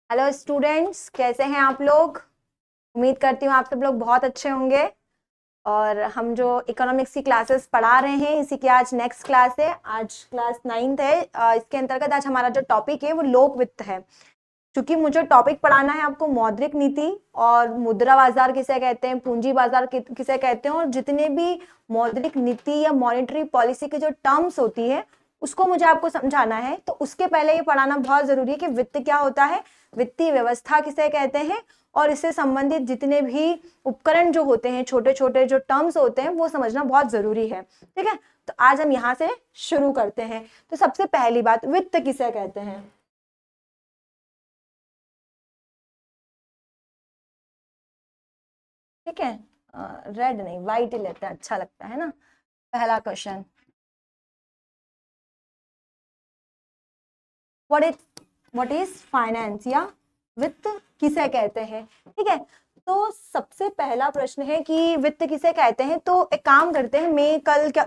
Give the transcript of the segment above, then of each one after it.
Hello students, कैसे हैं आप लोग। उम्मीद करती हूँ आप सब लोग बहुत अच्छे होंगे। और हम जो इकोनॉमिक्स की क्लासेस पढ़ा रहे हैं, इसी की आज नेक्स्ट क्लास है। आज क्लास 9th है। इसके अंतर्गत आज हमारा जो टॉपिक है वो लोक वित्त है। क्योंकि मुझे टॉपिक पढ़ाना है आपको मौद्रिक नीति और मुद्रा बाजार किसे कहते हैं, पूंजी बाजार किसे कहते हैं, और जितने भी मौद्रिक नीति या मॉनेटरी पॉलिसी के जो टर्म्स होती है उसको मुझे आपको समझाना है। तो उसके पहले ये पढ़ाना बहुत जरूरी है कि वित्त क्या होता है, वित्तीय व्यवस्था किसे कहते हैं, और इससे संबंधित जितने भी उपकरण जो होते हैं, छोटे छोटे जो टर्म्स होते हैं, वो समझना बहुत जरूरी है। ठीक है, तो आज हम यहाँ से शुरू करते हैं। तो सबसे पहली बात, वित्त किसे कहते हैं। ठीक है, रेड नहीं व्हाइट ही लेते हैं, अच्छा लगता है ना। पहला question, what is what is finance या वित्त किसे कहते हैं। ठीक है, तो सबसे पहला प्रश्न है कि वित्त किसे कहते हैं। तो एक काम करते हैं,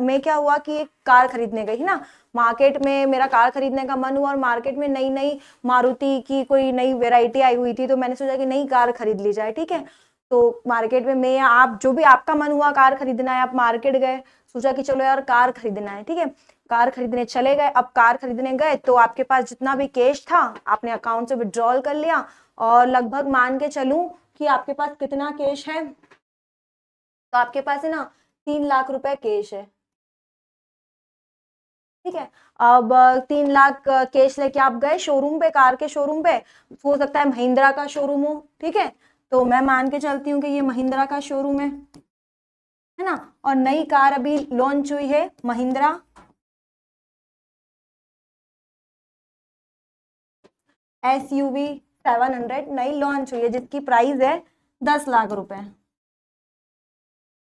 मैं क्या हुआ कि एक कार खरीदने गई ना मार्केट में, मेरा कार खरीदने का मन हुआ और मार्केट में नई नई मारुति की कोई नई वेराइटी आई हुई थी, तो मैंने सोचा कि नई कार खरीद ली जाए। ठीक है, तो मार्केट में मैं या आप, जो भी आपका मन हुआ कार खरीदना है, आप मार्केट गए, सोचा कि चलो यार कार खरीदना है। ठीक है, कार खरीदने चले गए। अब कार खरीदने गए तो आपके पास जितना भी कैश था आपने अकाउंट से विड्रॉल कर लिया, और लगभग मान के चलूं कि आपके पास कितना कैश है, तो आपके पास है ना 3 लाख रुपए कैश है। ठीक है, अब 3 लाख कैश लेके आप गए शोरूम पे, कार के शोरूम पे। हो सकता है महिंद्रा का शोरूम हो। ठीक है, तो मैं मान के चलती हूँ कि ये महिंद्रा का शोरूम है ना। और नई कार अभी लॉन्च हुई है, महिंद्रा SUV 700 नई लॉन्च हुई है, जिसकी प्राइस है 10 लाख रुपए।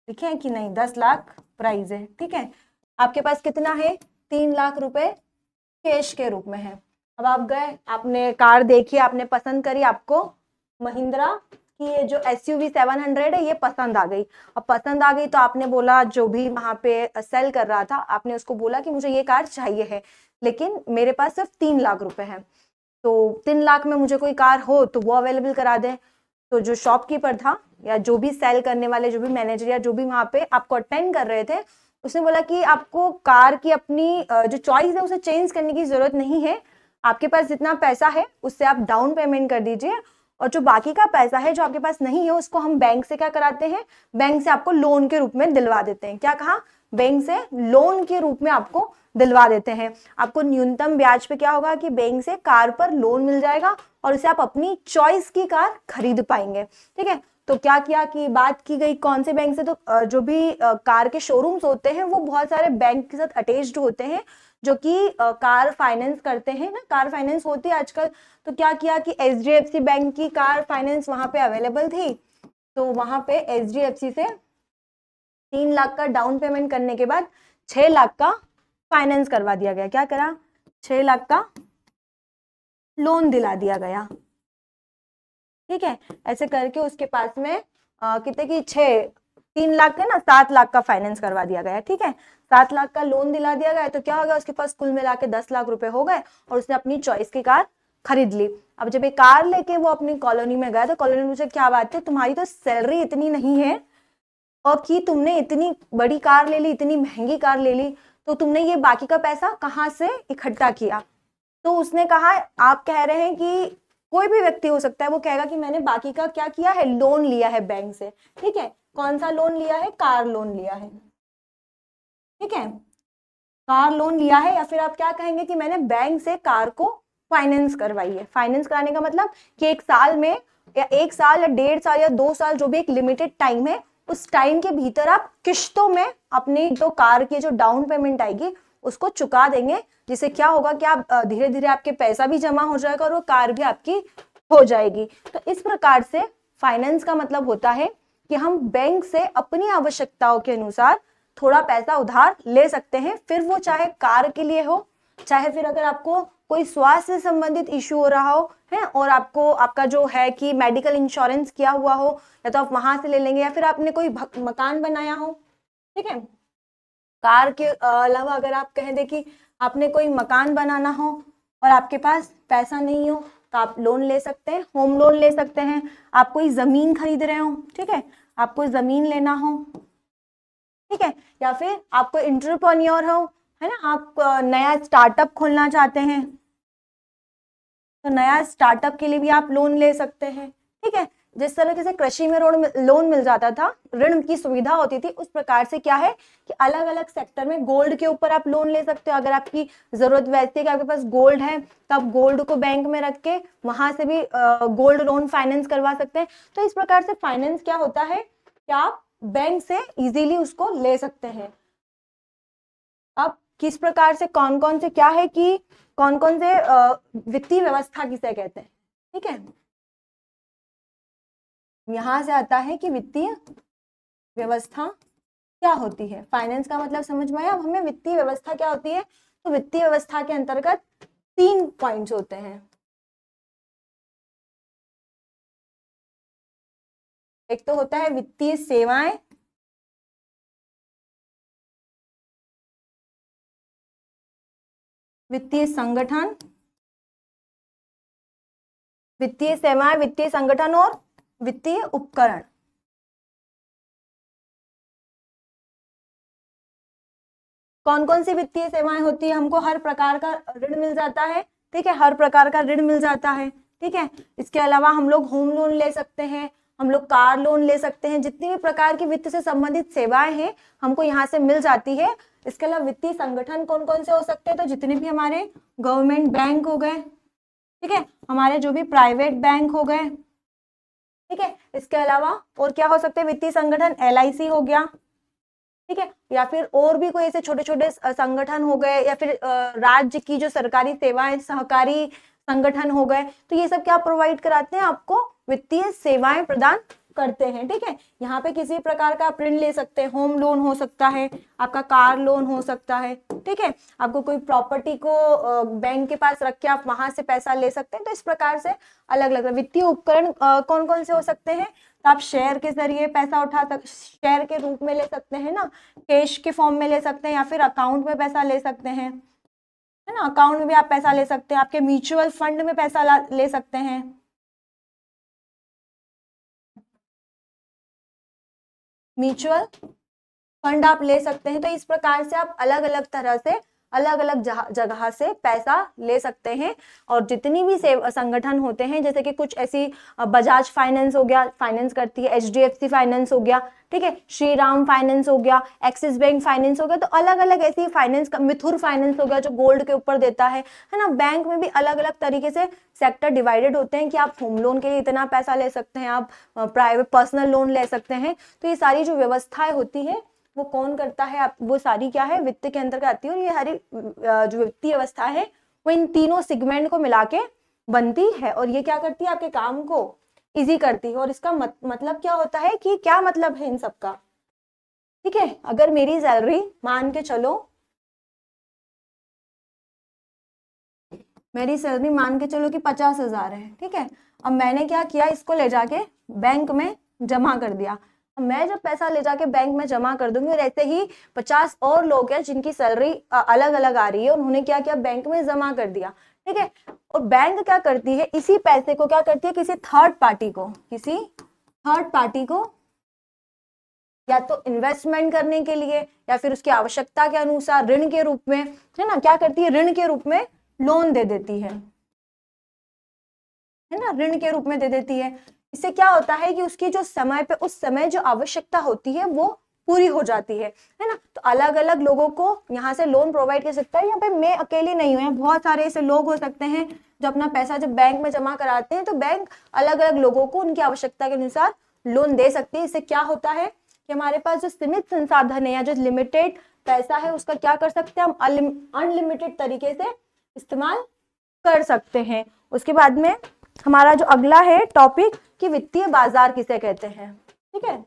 ठीक है कि नहीं, 10 लाख प्राइस है। ठीक है, आपके पास कितना है, 3 लाख रुपए कैश के रूप में है। अब आप गए, आपने कार देखी, आपने पसंद करी, आपको महिंद्रा की ये जो SUV 700 है ये पसंद आ गई। अब पसंद आ गई तो आपने बोला, जो भी वहां पे सेल कर रहा था, आपने उसको बोला कि मुझे ये कार चाहिए है, लेकिन मेरे पास सिर्फ 3 लाख रुपए है। तो 3 लाख में मुझे कोई कार हो तो वो अवेलेबल करा दें। तो जो शॉपकीपर था या जो भी सेल करने वाले, जो भी मैनेजर या जो भी वहां पे आपको अटेंड कर रहे थे, उसने बोला कि आपको कार की अपनी जो चॉइस है उसे चेंज करने की जरूरत नहीं है। आपके पास जितना पैसा है उससे आप डाउन पेमेंट कर दीजिए, और जो बाकी का पैसा है जो आपके पास नहीं है उसको हम बैंक से क्या कराते हैं, बैंक से आपको लोन के रूप में दिलवा देते हैं। क्या कहा, बैंक से लोन के रूप में आपको दिलवा देते हैं। आपको न्यूनतम ब्याज पे क्या होगा कि बैंक से कार पर लोन मिल जाएगा, और उसे आप अपनी चॉइस की कार खरीद पाएंगे। ठीक है, तो क्या किया कि बात की गई कौन से बैंक से, तो जो भी कार के शोरूम्स होते हैं वो बहुत सारे बैंक के साथ अटैच्ड होते हैं, जो कि कार फाइनेंस करते हैं ना, कार फाइनेंस होती है आजकल। तो क्या किया कि HDFC बैंक की कार फाइनेंस वहां पे अवेलेबल थी, तो वहां पे HDFC से 3 लाख का डाउन पेमेंट करने के बाद 6 लाख का फाइनेंस करवा दिया गया। क्या करा, 6 लाख का लोन दिला दिया गया। ठीक है, ऐसे करके उसके पास में कितने की 3 लाख के ना 7 लाख का फाइनेंस करवा दिया गया। ठीक है, 7 लाख का लोन दिला दिया गया, तो क्या हो गया, उसके पास कुल मिला के 10 लाख रुपए हो गए, और उसने अपनी चॉइस की कार खरीद ली। अब जब ये कार लेके वो अपनी कॉलोनी में गया, तो कॉलोनी में मुझे क्या बात है, तुम्हारी तो सैलरी इतनी नहीं है और कि तुमने इतनी बड़ी कार ले ली, इतनी महंगी कार ले ली, तो तुमने ये बाकी का पैसा कहाँ से इकट्ठा किया। तो उसने कहा, आप कह रहे हैं कि कोई भी व्यक्ति हो सकता है, वो कहेगा कि मैंने बाकी का क्या किया है, लोन लिया है बैंक से। ठीक है, कौन सा लोन लिया है, कार लोन लिया है। ठीक है, कार लोन लिया है, या फिर आप क्या कहेंगे कि मैंने बैंक से कार को फाइनेंस करवाई है। फाइनेंस कराने का मतलब कि 1 साल में या 1 साल या 1.5 साल या 2 साल, जो भी एक लिमिटेड टाइम है, उस टाइम के भीतर आप किश्तों में अपनी जो कार की जो डाउन पेमेंट आएगी उसको चुका देंगे, जिससे क्या होगा कि आप धीरे धीरे आपके पैसा भी जमा हो जाएगा और वो कार भी आपकी हो जाएगी। तो इस प्रकार से फाइनेंस का मतलब होता है कि हम बैंक से अपनी आवश्यकताओं के अनुसार थोड़ा पैसा उधार ले सकते हैं, फिर वो चाहे कार के लिए हो, चाहे फिर अगर आपको कोई स्वास्थ्य से संबंधित इश्यू हो रहा हो है, और आपको आपका जो है कि मेडिकल इंश्योरेंस किया हुआ हो, या तो आप वहां से ले लेंगे, या फिर आपने कोई मकान बनाया हो। ठीक है, कार के अलावा अगर आप कहें दे कि आपने कोई मकान बनाना हो और आपके पास पैसा नहीं हो, तो आप लोन ले सकते हैं, होम लोन ले सकते हैं। आप कोई जमीन खरीद रहे हो, ठीक है, आपको जमीन लेना हो, ठीक है, या फिर आपको एंटरप्रेन्योर हो, है ना, आप नया स्टार्टअप खोलना चाहते हैं, तो नया स्टार्टअप के लिए भी आप लोन ले सकते हैं, ठीक है। जिस तरीके से कृषि में लोन मिल जाता था, ऋण की सुविधा होती थी, उस प्रकार से क्या है कि अलग अलग सेक्टर में गोल्ड के ऊपर आप लोन ले सकते हो। अगर आपकी जरूरत वैसी है कि आपके पास गोल्ड है, तो आप गोल्ड को बैंक में रख के वहां से भी गोल्ड लोन फाइनेंस करवा सकते हैं। तो इस प्रकार से फाइनेंस क्या होता है कि आप बैंक से इजीली उसको ले सकते हैं। अब किस प्रकार से कौन कौन से क्या है कि कौन कौन से वित्तीय व्यवस्था किसे कहते हैं, ठीक है, यहां से आता है कि वित्तीय व्यवस्था क्या होती है। फाइनेंस का मतलब समझ में आया। अब हमें वित्तीय व्यवस्था क्या होती है, तो वित्तीय व्यवस्था के अंतर्गत 3 पॉइंट्स होते हैं। एक तो होता है वित्तीय सेवाएं, वित्तीय संगठन, वित्तीय सेवाएं, वित्तीय संगठन और वित्तीय उपकरण। कौन कौन सी वित्तीय सेवाएं होती है, हमको हर प्रकार का ऋण मिल जाता है, ठीक है, हर प्रकार का ऋण मिल जाता है, ठीक है। इसके अलावा हम लोग होम लोन ले सकते हैं, हम लोग कार लोन ले सकते हैं, जितनी भी प्रकार की वित्त से संबंधित सेवाएं हैं हमको यहाँ से मिल जाती है। इसके अलावा वित्तीय संगठन कौन कौन से हो सकते हैं, तो जितने भी हमारे गवर्नमेंट बैंक हो गए, ठीक है, हमारे जो भी प्राइवेट बैंक हो गए, ठीक है। इसके अलावा और क्या हो सकते हैं वित्तीय संगठन, LIC हो गया, ठीक है, या फिर और भी कोई ऐसे छोटे छोटे संगठन हो गए, या फिर राज्य की जो सरकारी सेवाएं, सहकारी संगठन हो गए। तो ये सब क्या प्रोवाइड कराते हैं, आपको वित्तीय सेवाएं प्रदान करते हैं, ठीक है। यहाँ पे किसी प्रकार का आप ऋण ले सकते हैं, होम लोन हो सकता है, आपका कार लोन हो सकता है, ठीक है, आपको कोई प्रॉपर्टी को बैंक के पास रख के आप वहां से पैसा ले सकते हैं। तो इस प्रकार से अलग अलग वित्तीय उपकरण कौन कौन से हो सकते हैं, तो आप शेयर के जरिए पैसा शेयर के रूप में ले सकते हैं ना, कैश के फॉर्म में ले सकते हैं, या फिर अकाउंट में पैसा ले सकते हैं, है ना, अकाउंट में भी आप पैसा ले सकते हैं, आपके म्यूचुअल फंड में पैसा ले सकते हैं। म्यूचुअल फंड आप ले सकते हैं। तो इस प्रकार से आप अलग अलग तरह से अलग अलग जगह से पैसा ले सकते हैं। और जितनी भी संगठन होते हैं, जैसे कि कुछ ऐसी बजाज फाइनेंस हो गया, फाइनेंस करती है, HDFC फाइनेंस हो गया, ठीक है, श्री राम फाइनेंस हो गया, एक्सिस बैंक फाइनेंस हो गया। तो अलग अलग ऐसी फाइनेंस का, मिथुर फाइनेंस हो गया जो गोल्ड के ऊपर देता है ना। बैंक में भी अलग अलग तरीके से सेक्टर डिवाइडेड होते हैं कि आप होम लोन के लिए इतना पैसा ले सकते हैं, आप प्राइवेट पर्सनल लोन ले सकते हैं। तो ये सारी जो व्यवस्थाएं होती है वो कौन करता है, आप वो सारी क्या है वित्त के अंतर्गत आती है। और ये हरी जो वित्तीय व्यवस्था है वो इन तीनों सेगमेंट को मिला के बनती है, और ये क्या करती है, आपके काम को इजी करती है। और इसका मतलब क्या होता है कि क्या मतलब है इन सबका, ठीक है। अगर मेरी सैलरी मान के चलो, मेरी सैलरी मान के चलो कि 50,000 है, ठीक है। अब मैंने क्या किया, इसको ले जाके बैंक में जमा कर दिया। अब मैं जब पैसा ले जाके बैंक में जमा कर दूंगी, और ऐसे ही 50 और लोग हैं जिनकी सैलरी अलग अलग आ रही है, उन्होंने क्या किया, बैंक में जमा कर दिया, ठीक है। और बैंक क्या करती है, इसी पैसे को क्या करती है, किसी थर्ड पार्टी को या तो इन्वेस्टमेंट करने के लिए, या फिर उसकी आवश्यकता के अनुसार ऋण के रूप में, है ना, क्या करती है, ऋण के रूप में लोन दे देती है ना, ऋण के रूप में दे देती है। इससे क्या होता है कि उसकी जो समय पे उस समय जो आवश्यकता होती है वो पूरी हो जाती है ना। तो अलग अलग लोगों को यहाँ से लोन प्रोवाइड कर सकता है। यहाँ पे मैं अकेली नहीं हूँ, बहुत सारे ऐसे लोग हो सकते हैं जो अपना पैसा जब बैंक में जमा कराते हैं, तो बैंक अलग अलग लोगों को उनकी आवश्यकता के अनुसार लोन दे सकती है। इससे क्या होता है कि हमारे पास जो सीमित संसाधन है या जो लिमिटेड पैसा है, उसका क्या कर सकते हैं, हम अनलिमिटेड तरीके से इस्तेमाल कर सकते हैं। उसके बाद में हमारा जो अगला है टॉपिक कि वित्तीय बाजार किसे कहते हैं, ठीक है।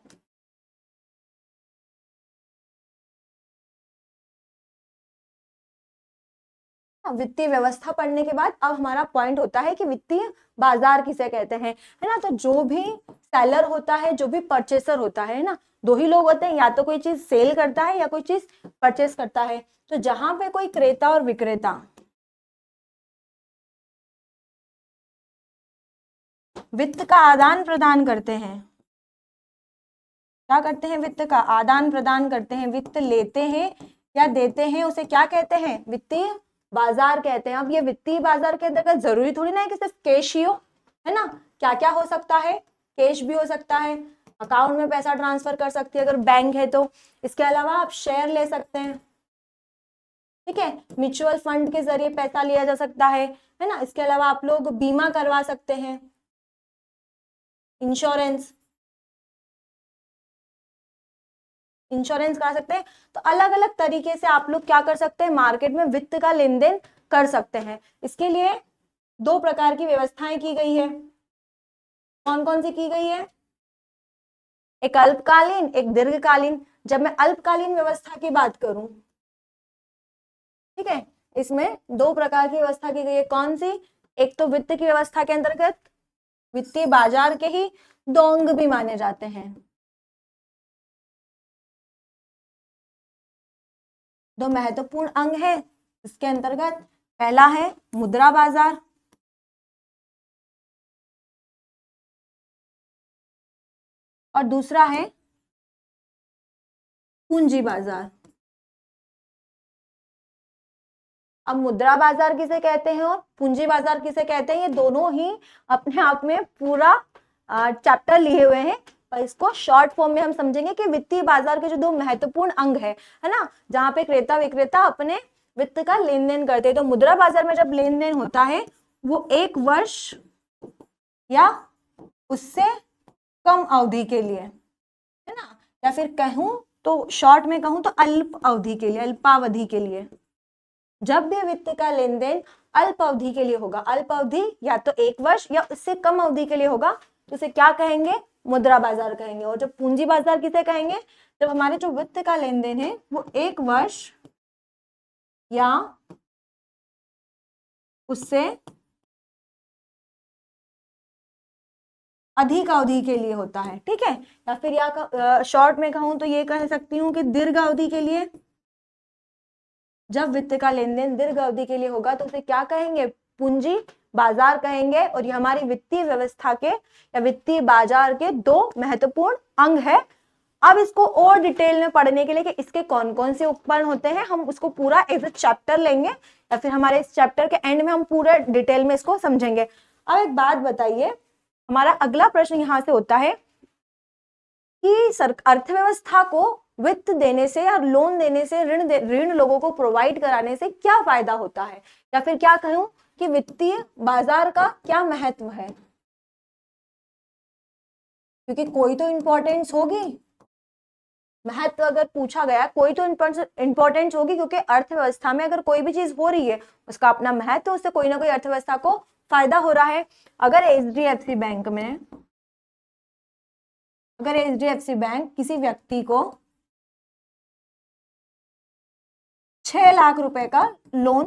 वित्तीय व्यवस्था पढ़ने के बाद अब हमारा पॉइंट होता है कि वित्तीय बाजार किसे कहते हैं, है ना। तो जो भी सेलर होता है, जो भी परचेसर होता है ना, दो ही लोग होते हैं, या तो कोई चीज सेल करता है या कोई चीज परचेस करता है। तो जहां पे कोई क्रेता और विक्रेता वित्त का आदान प्रदान करते हैं। क्या करते हैं? वित्त का आदान प्रदान करते हैं, वित्त लेते हैं या देते हैं, उसे क्या कहते हैं? वित्तीय बाजार कहते हैं। अब ये वित्तीय बाजार के अंतर्गत जरूरी थोड़ी ना है कि सिर्फ कैश ही हो, है ना, क्या क्या हो सकता है? कैश भी हो सकता है, अकाउंट में पैसा ट्रांसफर कर सकती है अगर बैंक है तो, इसके अलावा आप शेयर ले सकते हैं, ठीक है, म्यूचुअल फंड के जरिए पैसा लिया जा सकता है ना, इसके अलावा आप लोग बीमा करवा सकते हैं, इंश्योरेंस करा सकते हैं। तो अलग अलग तरीके से आप लोग क्या कर सकते हैं? मार्केट में वित्त का लेन देन कर सकते हैं। इसके लिए दो प्रकार की व्यवस्थाएं की गई है। कौन कौन सी की गई है? एक अल्पकालीन, एक दीर्घकालीन। जब मैं अल्पकालीन व्यवस्था की बात करूं, ठीक है, इसमें दो प्रकार की व्यवस्था की गई है। कौन सी? एक तो वित्त की व्यवस्था के अंतर्गत वित्तीय बाजार के ही दो अंग भी माने जाते हैं, दो महत्वपूर्ण अंग है इसके अंतर्गत। पहला है मुद्रा बाजार और दूसरा है पूंजी बाजार। अब मुद्रा बाजार किसे कहते हैं और पूंजी बाजार किसे कहते हैं, ये दोनों ही अपने आप में पूरा चैप्टर लिए हुए हैं, पर इसको शॉर्ट फॉर्म में हम समझेंगे कि वित्तीय बाजार के जो दो महत्वपूर्ण अंग है ना, जहां पे क्रेता विक्रेता अपने वित्त का लेन देन करते हैं। तो मुद्रा बाजार में जब लेन देन होता है वो 1 वर्ष या उससे कम अवधि के लिए, है ना, या फिर कहूं तो शॉर्ट में कहूं तो अल्प अवधि के लिए, अल्पावधि के लिए। जब भी वित्त का लेन देन अल्प अवधि के लिए होगा, अल्प अवधि या तो 1 वर्ष या उससे कम अवधि के लिए होगा, तो उसे क्या कहेंगे? मुद्रा बाजार कहेंगे। और जब पूंजी बाजार किसे कहेंगे? जब हमारे जो वित्त का लेन देन है वो 1 वर्ष या उससे अधिक अवधि के लिए होता है, ठीक है, या फिर या शॉर्ट में कहूं तो ये कह सकती हूँ कि दीर्घ अवधि के लिए। जब वित्त का लेन देन दीर्घ अवधि के लिए होगा तो उसे क्या कहेंगे? पूंजी बाजार कहेंगे। और ये हमारी वित्तीय व्यवस्था के या वित्तीय बाजार के दो महत्वपूर्ण अंग है। अब इसको और डिटेल में पढ़ने के लिए कि इसके कौन कौन से उपकरण होते हैं, हम उसको पूरा एज ए चैप्टर लेंगे या फिर हमारे इस चैप्टर के एंड में हम पूरा डिटेल में इसको समझेंगे। अब एक बात बताइए, हमारा अगला प्रश्न यहां से होता है कि अर्थव्यवस्था को वित्त देने से या लोन देने से, ऋण लोगों को प्रोवाइड कराने से क्या फायदा होता है, या फिर क्या कहूं कि वित्तीय बाजार का क्या महत्व है? क्योंकि कोई तो इंपॉर्टेंस होगी, महत्व अगर पूछा गया कोई तो इंपॉर्टेंस होगी, क्योंकि अर्थव्यवस्था में अगर कोई भी चीज हो रही है उसका अपना महत्व, उससे कोई ना कोई अर्थव्यवस्था को फायदा हो रहा है। अगर एचडीएफसी बैंक किसी व्यक्ति को 6 लाख रुपए का लोन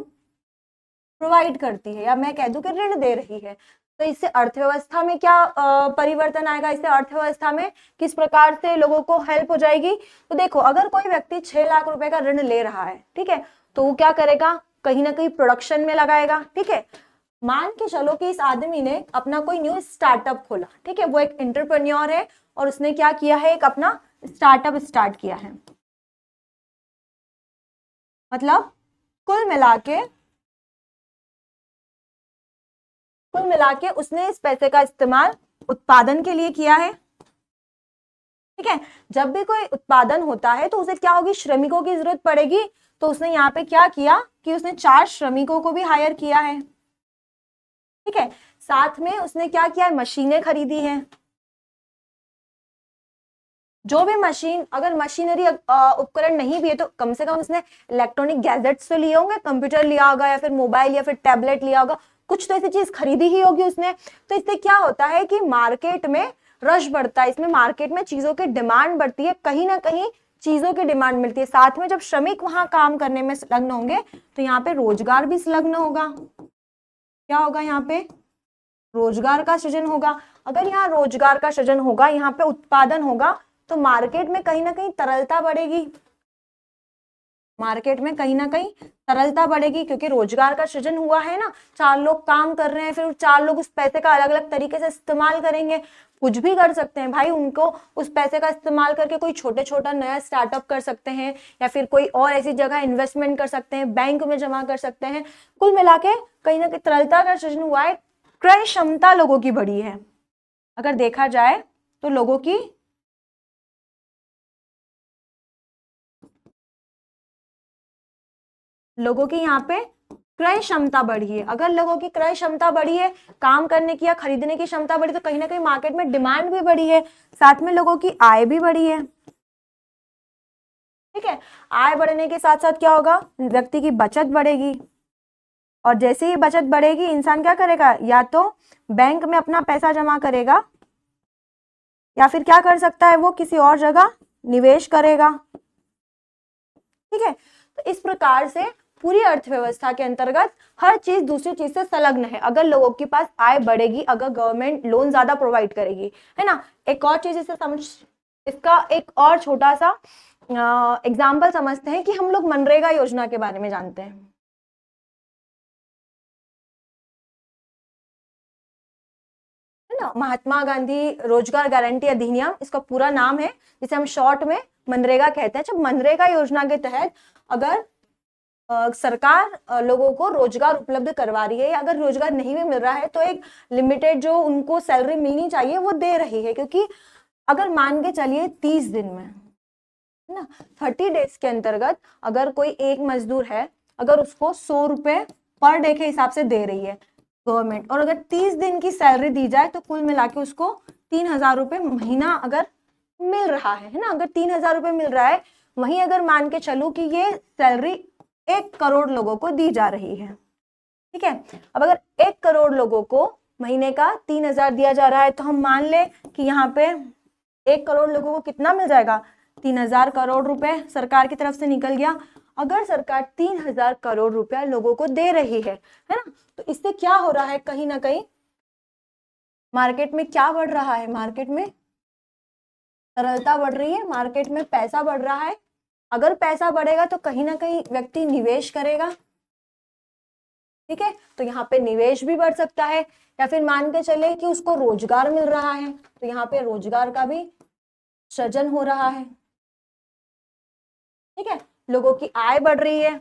प्रोवाइड करती है, या मैं कह दूं कि ऋण दे रही है, तो इससे अर्थव्यवस्था में क्या परिवर्तन आएगा? इससे अर्थव्यवस्था में किस प्रकार से लोगों को हेल्प हो जाएगी? तो देखो, अगर कोई व्यक्ति 6 लाख रुपए का ऋण ले रहा है, ठीक है, तो वो क्या करेगा? कहीं ना कहीं प्रोडक्शन में लगाएगा, ठीक है। मान के चलो कि इस आदमी ने अपना कोई न्यू स्टार्टअप खोला, ठीक है, वो एक एंटरप्रेन्योर है और उसने क्या किया है? एक अपना स्टार्टअप स्टार्ट किया है। मतलब कुल मिला के उसने इस पैसे का इस्तेमाल उत्पादन के लिए किया है, ठीक है। जब भी कोई उत्पादन होता है तो उसे क्या होगी? श्रमिकों की जरूरत पड़ेगी। तो उसने यहाँ पे क्या किया कि उसने 4 श्रमिकों को भी हायर किया है, ठीक है। साथ में उसने क्या किया? मशीनें खरीदी हैं। जो भी मशीन, अगर मशीनरी उपकरण नहीं भी है तो कम से कम उसने इलेक्ट्रॉनिक गैजेट्स तो लिए होंगे, कंप्यूटर लिया होगा या फिर मोबाइल या फिर टैबलेट लिया होगा, कुछ तो ऐसी चीज खरीदी ही होगी उसने। तो इससे क्या होता है कि मार्केट में रश बढ़ता है, इसमें मार्केट में चीजों की डिमांड बढ़ती है, कहीं ना कहीं चीजों की डिमांड मिलती है। साथ में जब श्रमिक वहां काम करने में संलग्न होंगे तो यहाँ पे रोजगार भी संलग्न होगा। क्या होगा? यहाँ पे रोजगार का सृजन होगा। अगर यहाँ रोजगार का सृजन होगा, यहाँ पे उत्पादन होगा, तो मार्केट में कहीं ना कहीं तरलता बढ़ेगी, मार्केट में कहीं ना कहीं तरलता बढ़ेगी क्योंकि रोजगार का सृजन हुआ है ना, 4 लोग काम कर रहे हैं, फिर 4 लोग उस पैसे का अलग अलग तरीके से इस्तेमाल करेंगे, कुछ भी कर सकते हैं भाई, उनको उस पैसे का इस्तेमाल करके कोई छोटे छोटा नया स्टार्टअप कर सकते हैं, या फिर कोई और ऐसी जगह इन्वेस्टमेंट कर सकते हैं, बैंक में जमा कर सकते हैं। कुल मिला के कहीं ना कहीं तरलता का सृजन हुआ है, क्रय क्षमता लोगों की बढ़ी है। अगर देखा जाए तो लोगों की यहाँ पे क्रय क्षमता बढ़ी है। अगर लोगों की क्रय क्षमता बढ़ी है, काम करने की या खरीदने की क्षमता बढ़ी, तो कहीं ना कहीं मार्केट में डिमांड भी बढ़ी है, साथ में लोगों की आय भी बढ़ी है। ठीक है, आय बढ़ने के साथ साथ क्या होगा, व्यक्ति की बचत बढ़ेगी, और जैसे ही बचत बढ़ेगी इंसान क्या करेगा, या तो बैंक में अपना पैसा जमा करेगा, या फिर क्या कर सकता है, वो किसी और जगह निवेश करेगा। ठीक है, तो इस प्रकार से पूरी अर्थव्यवस्था के अंतर्गत हर चीज दूसरी चीज से संलग्न है। अगर लोगों के पास आय बढ़ेगी, अगर गवर्नमेंट लोन ज्यादा प्रोवाइड करेगी, है ना। एक और चीज इसे समझ, इसका एक और छोटा सा एग्जाम्पल समझते हैं कि हम लोग मनरेगा योजना के बारे में जानते हैं, है ना। महात्मा गांधी रोजगार गारंटी अधिनियम इसका पूरा नाम है, जिसे हम शॉर्ट में मनरेगा कहते हैं। जब मनरेगा योजना के तहत अगर सरकार लोगों को रोजगार उपलब्ध करवा रही है, या अगर रोजगार नहीं भी मिल रहा है तो एक लिमिटेड जो उनको सैलरी मिलनी चाहिए वो दे रही है। क्योंकि अगर मान के चलिए 30 दिन में, है ना, 30 डेज के अंतर्गत अगर कोई एक मजदूर है, अगर उसको 100 रुपए पर डे के हिसाब से दे रही है गवर्नमेंट, और अगर 30 दिन की सैलरी दी जाए तो कुल मिला के उसको 3,000 रुपए महीना अगर मिल रहा है ना, अगर 3,000 रुपए मिल रहा है, वहीं अगर मान के चलूं कि ये सैलरी 1 करोड़ लोगों को दी जा रही है। ठीक है, अब अगर 1 करोड़ लोगों को महीने का 3,000 दिया जा रहा है, तो हम मान ले कि यहाँ पे 1 करोड़ लोगों को कितना मिल जाएगा, 3,000 करोड़ रुपए सरकार की तरफ से निकल गया। अगर सरकार 3,000 करोड़ रुपया लोगों को दे रही है ना, तो इससे क्या हो रहा है, कहीं ना कहीं मार्केट में क्या बढ़ रहा है, मार्केट में तरलता बढ़ रही है, मार्केट में पैसा बढ़ रहा है। अगर पैसा बढ़ेगा तो कहीं ना कहीं व्यक्ति निवेश करेगा। ठीक है, तो यहाँ पे निवेश भी बढ़ सकता है, या फिर मान के चले कि उसको रोजगार मिल रहा है, तो यहाँ पे रोजगार का भी सृजन हो रहा है। ठीक है, लोगों की आय बढ़ रही है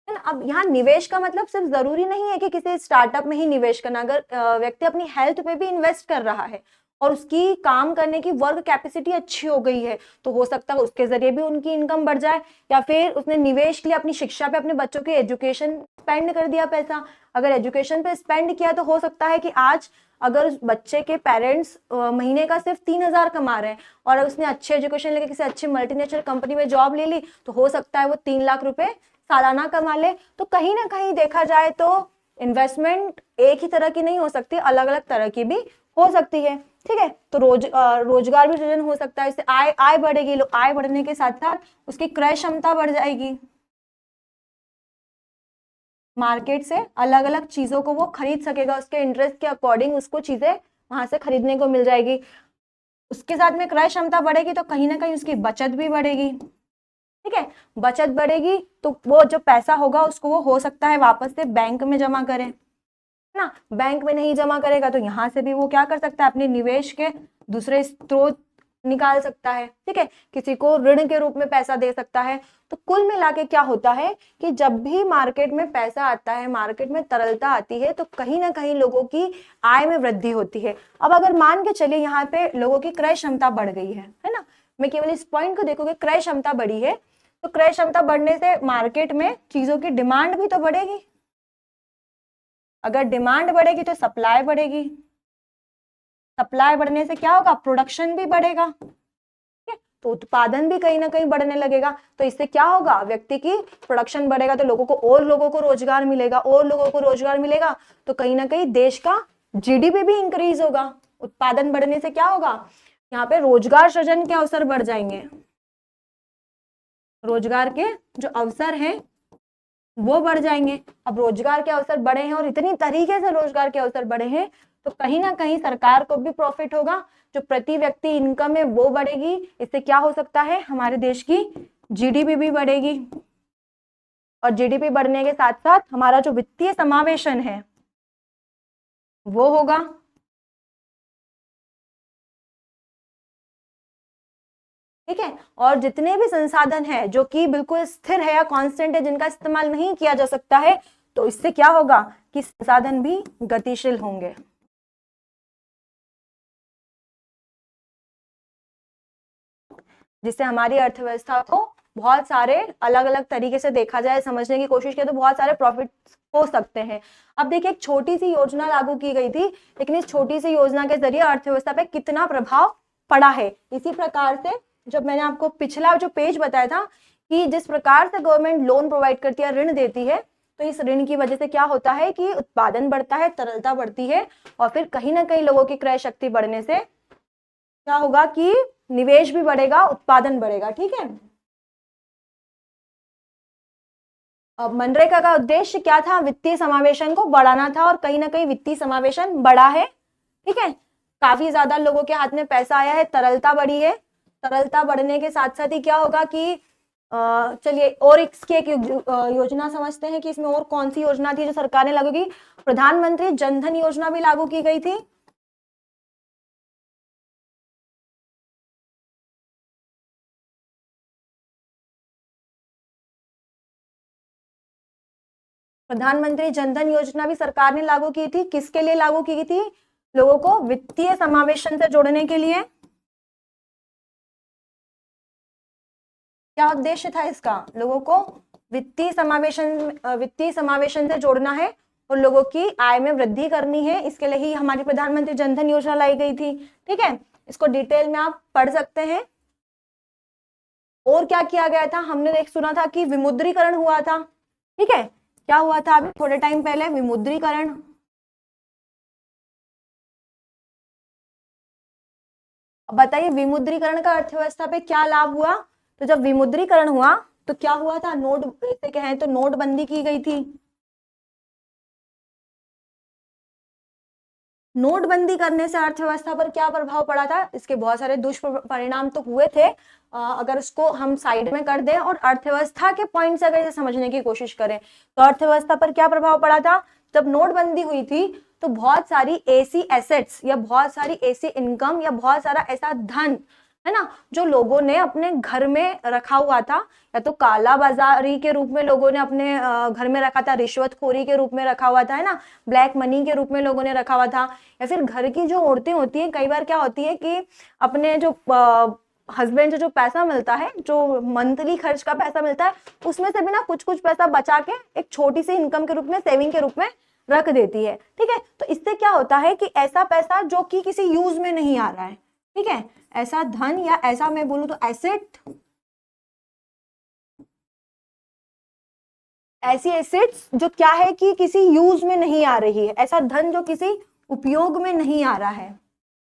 ना। अब यहाँ निवेश का मतलब सिर्फ जरूरी नहीं है कि किसी स्टार्टअप में ही निवेश करना। अगर व्यक्ति अपनी हेल्थ पे भी इन्वेस्ट कर रहा है और उसकी काम करने की वर्क कैपेसिटी अच्छी हो गई है, तो हो सकता है उसके जरिए भी उनकी इनकम बढ़ जाए, या फिर उसने निवेश के लिए अपनी शिक्षा पे, अपने बच्चों के एजुकेशन स्पेंड कर दिया पैसा। अगर एजुकेशन पे स्पेंड किया तो हो सकता है कि आज अगर उस बच्चे के पेरेंट्स महीने का सिर्फ 3,000 कमा रहे हैं, और उसने अच्छे एजुकेशन लेके किसी अच्छी मल्टीनेशनल कंपनी में जॉब ले ली, तो हो सकता है वो 3 लाख रुपए सालाना कमा ले। तो कहीं ना कहीं देखा जाए तो इन्वेस्टमेंट एक ही तरह की नहीं हो सकती, अलग अलग तरह की भी हो सकती है। ठीक है, तो रोजगार भी सृजन हो सकता है, इससे आय बढ़ेगी, आय बढ़ने के साथ साथ उसकी क्रय क्षमता बढ़ जाएगी, मार्केट से अलग अलग चीजों को वो खरीद सकेगा, उसके इंटरेस्ट के अकॉर्डिंग उसको चीजें वहां से खरीदने को मिल जाएगी। उसके साथ में क्रय क्षमता बढ़ेगी तो कहीं ना कहीं उसकी बचत भी बढ़ेगी। ठीक है, बचत बढ़ेगी तो वो जो पैसा होगा उसको वो हो सकता है वापस से बैंक में जमा करे, है ना। बैंक में नहीं जमा करेगा तो यहाँ से भी वो क्या कर सकता है, अपने निवेश के दूसरे स्रोत निकाल सकता है। ठीक है, किसी को ऋण के रूप में पैसा दे सकता है। तो कुल मिला के क्या होता है कि जब भी मार्केट में पैसा आता है, मार्केट में तरलता आती है, तो कहीं ना कहीं लोगों की आय में वृद्धि होती है। अब अगर मान के चलिए यहाँ पे लोगों की क्रय क्षमता बढ़ गई है ना, मैं केवल इस पॉइंट को देखोगे, क्रय क्षमता बढ़ी है, तो क्रय क्षमता बढ़ने से मार्केट में चीजों की डिमांड भी तो बढ़ेगी। अगर डिमांड बढ़ेगी तो सप्लाई बढ़ेगी, सप्लाई बढ़ने से क्या होगा, प्रोडक्शन भी बढ़ेगा। तो उत्पादन भी कहीं ना कहीं बढ़ने लगेगा, तो इससे क्या होगा, व्यक्ति की प्रोडक्शन बढ़ेगा तो लोगों को रोजगार मिलेगा, और लोगों को रोजगार मिलेगा तो कहीं ना कहीं देश का जीडीपी भी इंक्रीज होगा। उत्पादन बढ़ने से क्या होगा, यहाँ पे रोजगार सृजन के अवसर बढ़ जाएंगे, रोजगार के जो अवसर हैं वो बढ़ जाएंगे। अब रोजगार के अवसर बढ़े हैं और इतनी तरीके से रोजगार के अवसर बढ़े हैं, तो कहीं ना कहीं सरकार को भी प्रॉफिट होगा, जो प्रति व्यक्ति इनकम है वो बढ़ेगी। इससे क्या हो सकता है, हमारे देश की जीडीपी भी बढ़ेगी, और जीडीपी बढ़ने के साथ साथ हमारा जो वित्तीय समावेशन है वो होगा। ठीक है, और जितने भी संसाधन है जो कि बिल्कुल स्थिर है या कांस्टेंट है, जिनका इस्तेमाल नहीं किया जा सकता है, तो इससे क्या होगा कि संसाधन भी गतिशील होंगे। जिससे हमारी अर्थव्यवस्था को बहुत सारे अलग अलग तरीके से देखा जाए, समझने की कोशिश किया तो बहुत सारे प्रॉफिट हो सकते हैं। अब देखिए, एक छोटी सी योजना लागू की गई थी, लेकिन इस छोटी सी योजना के जरिए अर्थव्यवस्था पे कितना प्रभाव पड़ा है। इसी प्रकार से जब मैंने आपको पिछला जो पेज बताया था कि जिस प्रकार से गवर्नमेंट लोन प्रोवाइड करती है, ऋण देती है, तो इस ऋण की वजह से क्या होता है कि उत्पादन बढ़ता है, तरलता बढ़ती है, और फिर कहीं ना कहीं लोगों की क्रय शक्ति बढ़ने से क्या होगा कि निवेश भी बढ़ेगा, उत्पादन बढ़ेगा। ठीक है, अब मनरेगा का उद्देश्य क्या था? वित्तीय समावेशन को बढ़ाना था, और कहीं ना कहीं वित्तीय समावेशन बढ़ा है। ठीक है, काफी ज्यादा लोगों के हाथ में पैसा आया है, तरलता बढ़ी है। तरलता बढ़ने के साथ साथ ही क्या होगा कि चलिए और इसकी एक योजना समझते हैं कि इसमें और कौन सी योजना थी जो सरकार ने लागू की। प्रधानमंत्री जनधन योजना भी लागू की गई थी। प्रधानमंत्री जनधन योजना भी सरकार ने लागू की थी। किसके लिए लागू की थी? लोगों को वित्तीय समावेशन से जोड़ने के लिए। क्या उद्देश्य था इसका? लोगों को वित्तीय समावेशन से जोड़ना है और लोगों की आय में वृद्धि करनी है। इसके लिए ही हमारी प्रधानमंत्री जनधन योजना लाई गई थी। ठीक है, इसको डिटेल में आप पढ़ सकते हैं। और क्या किया गया था? हमने एक सुना था कि विमुद्रीकरण हुआ था। ठीक है, क्या हुआ था अभी थोड़े टाइम पहले? विमुद्रीकरण। बताइए, विमुद्रीकरण का अर्थव्यवस्था पे क्या लाभ हुआ? तो जब विमुद्रीकरण हुआ तो क्या हुआ था? नोट, जैसे कहें तो नोटबंदी की गई थी। नोटबंदी करने से अर्थव्यवस्था पर क्या प्रभाव पड़ा था? इसके बहुत सारे दुष्परिणाम तो हुए थे। अगर इसको हम साइड में कर दें और अर्थव्यवस्था के पॉइंट से अगर इसे समझने की कोशिश करें, तो अर्थव्यवस्था पर क्या प्रभाव पड़ा था? जब नोटबंदी हुई थी तो बहुत सारी ऐसी एसेट्स या बहुत सारी ऐसी इनकम या बहुत सारा ऐसा धन, है ना, जो लोगों ने अपने घर में रखा हुआ था, या तो काला बाजारी के रूप में लोगों ने अपने घर में रखा था, रिश्वतखोरी के रूप में रखा हुआ था, है ना, ब्लैक मनी के रूप में लोगों ने रखा हुआ था, या फिर घर की जो औरतें होती हैं, कई बार क्या होती है कि अपने जो हस्बैंड से जो पैसा मिलता है, जो मंथली खर्च का पैसा मिलता है, उसमें से भी ना कुछ कुछ पैसा बचा के एक छोटी सी इनकम के रूप में, सेविंग के रूप में रख देती है। ठीक है, तो इससे क्या होता है कि ऐसा पैसा जो कि किसी यूज में नहीं आ रहा है, ठीक है, ऐसा धन या ऐसा मैं बोलूं तो एसेट, ऐसी एसेट्स जो क्या है कि किसी यूज में नहीं आ रही है, ऐसा धन जो किसी उपयोग में नहीं आ रहा है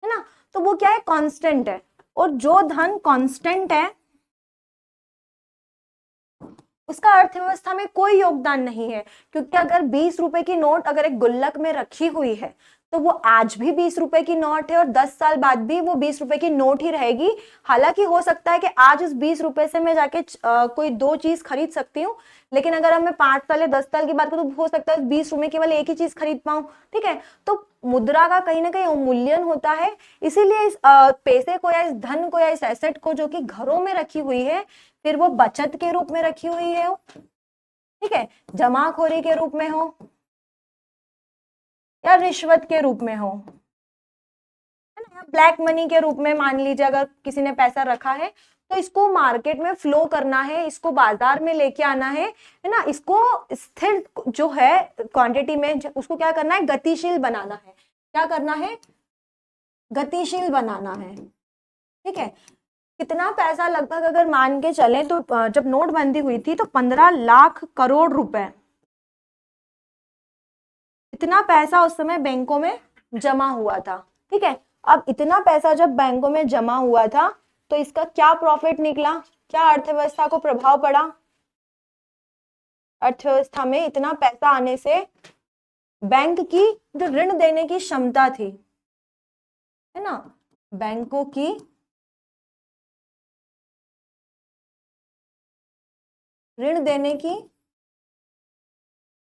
ना, तो वो क्या है? कांस्टेंट है। और जो धन कांस्टेंट है उसका अर्थव्यवस्था में कोई योगदान नहीं है, क्योंकि अगर 20 रुपए की नोट अगर एक गुल्लक में रखी हुई है, तो वो आज भी 20 रुपए की नोट है और 10 साल बाद भी वो 20 रुपए की नोट ही रहेगी। हालांकि हो सकता है कि आज उस 20 रुपए से मैं जाके कोई दो चीज खरीद सकती हूँ, लेकिन अगर अब मैं 5 साल या 10 साल की बात करूँ तो हो सकता है 20 रुपए केवल एक ही चीज खरीद पाऊं। ठीक है, तो मुद्रा का कहीं ना कहीं अवमूल्यन होता है। इसीलिए इस पैसे को या इस धन को या इस एसेट को जो कि घरों में रखी हुई है, फिर वो बचत के रूप में रखी हुई है, ठीक है, जमाखोरी के रूप में हो या रिश्वत के रूप में हो, है ना, ब्लैक मनी के रूप में, मान लीजिए अगर किसी ने पैसा रखा है तो इसको मार्केट में फ्लो करना है, इसको बाजार में लेके आना है ना, इसको स्थिर जो है क्वांटिटी में उसको क्या करना है? गतिशील बनाना है। क्या करना है? गतिशील बनाना है। ठीक है, कितना पैसा लगभग अगर मान के चले तो जब नोटबंदी हुई थी तो 15 लाख करोड़ रुपए, इतना पैसा उस समय बैंकों में जमा हुआ था। ठीक है, अब इतना पैसा जब बैंकों में जमा हुआ था तो इसका क्या प्रॉफिट निकला? क्या अर्थव्यवस्था को प्रभाव पड़ा? अर्थव्यवस्था में इतना पैसा आने से बैंक की जो ऋण देने की क्षमता थी, है ना, बैंकों की ऋण देने की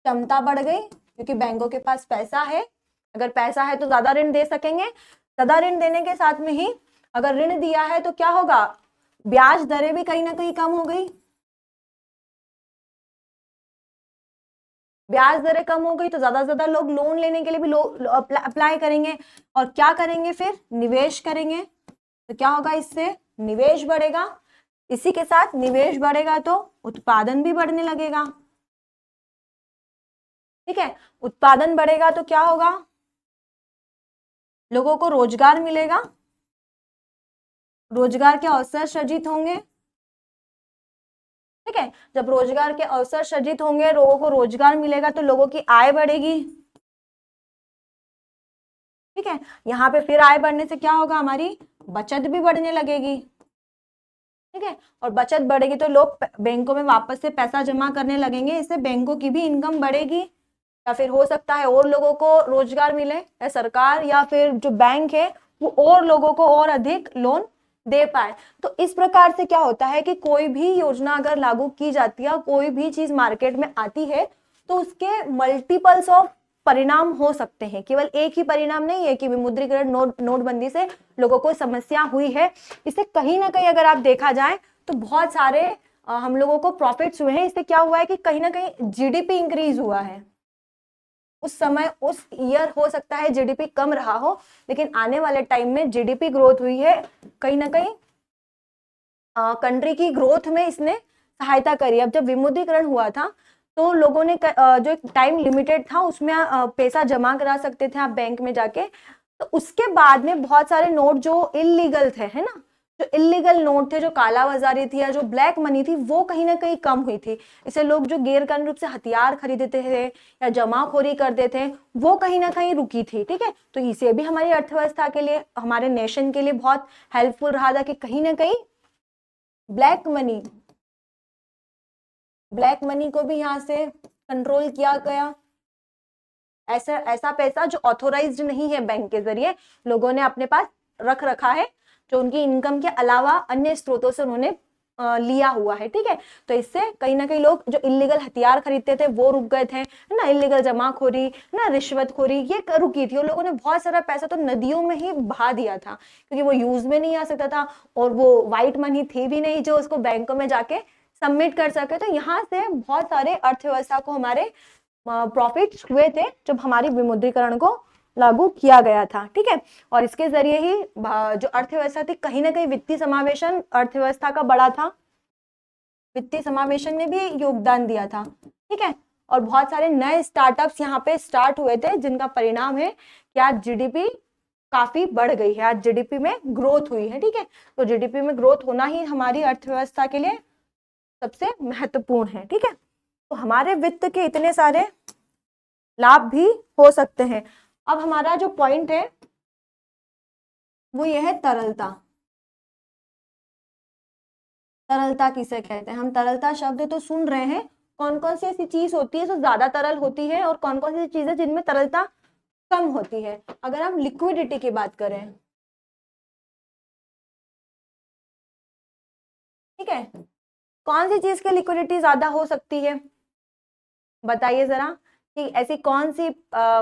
क्षमता बढ़ गई, क्योंकि बैंकों के पास पैसा है, अगर पैसा है तो ज्यादा ऋण दे सकेंगे। ज्यादा ऋण देने के साथ में ही अगर ऋण दिया है तो क्या होगा, ब्याज दरें भी कहीं ना कहीं कम हो गई। ब्याज दरें कम हो गई तो ज्यादा से ज्यादा लोग लोन लेने के लिए भी अप्लाई करेंगे, और क्या करेंगे, फिर निवेश करेंगे। तो क्या होगा, इससे निवेश बढ़ेगा, इसी के साथ निवेश बढ़ेगा तो उत्पादन भी बढ़ने लगेगा। ठीक है, उत्पादन बढ़ेगा तो क्या होगा, लोगों को रोजगार मिलेगा, रोजगार के अवसर सृजित होंगे। ठीक है, जब रोजगार के अवसर सृजित होंगे, लोगों को रोजगार मिलेगा तो लोगों की आय बढ़ेगी। ठीक है, यहाँ पे फिर आय बढ़ने से क्या होगा, हमारी बचत भी बढ़ने लगेगी। ठीक है, और बचत बढ़ेगी तो लोग बैंकों में वापस से पैसा जमा करने लगेंगे, इससे बैंकों की भी इनकम बढ़ेगी, या फिर हो सकता है और लोगों को रोजगार मिले, या सरकार या फिर जो बैंक है वो और लोगों को और अधिक लोन दे पाए। तो इस प्रकार से क्या होता है कि कोई भी योजना अगर लागू की जाती है, कोई भी चीज मार्केट में आती है, तो उसके मल्टीपल्स ऑफ परिणाम हो सकते हैं, केवल एक ही परिणाम नहीं है कि विमुद्रीकरण नोटबंदी से लोगों को समस्या हुई है। इससे कहीं ना कहीं अगर आप देखा जाए तो बहुत सारे हम लोगों को प्रॉफिट्स हुए हैं। इससे क्या हुआ है कि कहीं ना कहीं जीडीपी इंक्रीज हुआ है। उस समय उस ईयर हो सकता है जीडीपी कम रहा हो, लेकिन आने वाले टाइम में जीडीपी ग्रोथ हुई है, कहीं ना कहीं कंट्री की ग्रोथ में इसने सहायता करी। अब जब विमुद्रीकरण हुआ था तो लोगों ने जो एक टाइम लिमिटेड था उसमें पैसा जमा करा सकते थे आप बैंक में जाके, तो उसके बाद में बहुत सारे नोट जो इलीगल थे, है ना, जो इलीगल नोट थे, जो काला बाजारी थी या जो ब्लैक मनी थी, वो कहीं ना कहीं कम हुई थी। इससे लोग जो गैर कानूनी रूप से हथियार खरीदते थे या जमाखोरी करते थे वो कहीं ना कहीं रुकी थी। ठीक है, तो इसे भी हमारी अर्थव्यवस्था के लिए, हमारे नेशन के लिए बहुत हेल्पफुल रहा था कि कहीं ना कहीं ब्लैक मनी को भी यहाँ से कंट्रोल किया गया। ऐसा पैसा जो ऑथोराइज्ड नहीं है बैंक के जरिए लोगों ने अपने पास रख रखा है, जो उनकी इनकम के अलावा अन्य स्रोतों से उन्होंने लिया हुआ है। ठीक है, तो इससे कहीं ना कहीं लोग जो इलीगल हथियार खरीदते थे वो रुक गए थे ना, इलीगल जमाखोरी ना, रिश्वतखोरी ये रुकी थी, और लोगों ने बहुत सारा पैसा तो नदियों में ही बहा दिया था, क्योंकि वो यूज में नहीं आ सकता था और वो व्हाइट मनी थी भी नहीं जो उसको बैंकों में जाके सबमिट कर सके। तो यहाँ से बहुत सारे अर्थव्यवस्था को हमारे प्रॉफिट्स हुए थे जब हमारी विमुद्रीकरण को लागू किया गया था। ठीक है, और इसके जरिए ही जो अर्थव्यवस्था थी, कहीं ना कहीं वित्तीय समावेशन अर्थव्यवस्था का बड़ा था, वित्तीय समावेशन ने भी योगदान दिया था। ठीक है, और बहुत सारे नए स्टार्टअप्स यहाँ पे स्टार्ट हुए थे, जिनका परिणाम है कि आज जीडीपी काफी बढ़ गई है, आज जीडीपी में ग्रोथ हुई है। ठीक है, तो जीडीपी में ग्रोथ होना ही हमारी अर्थव्यवस्था के लिए सबसे महत्वपूर्ण है। ठीक है, तो हमारे वित्त के इतने सारे लाभ भी हो सकते हैं। अब हमारा जो पॉइंट है वो ये है तरलता। तरलता किसे कहते हैं, हम तरलता शब्द तो सुन रहे हैं, कौन कौन सी ऐसी चीज होती है जो ज्यादा तरल होती है और कौन कौन सी चीजें जिनमें तरलता कम होती है। अगर हम लिक्विडिटी की बात करें, ठीक है, कौन सी चीज की लिक्विडिटी ज्यादा हो सकती है, बताइए जरा, कि ऐसी कौन सी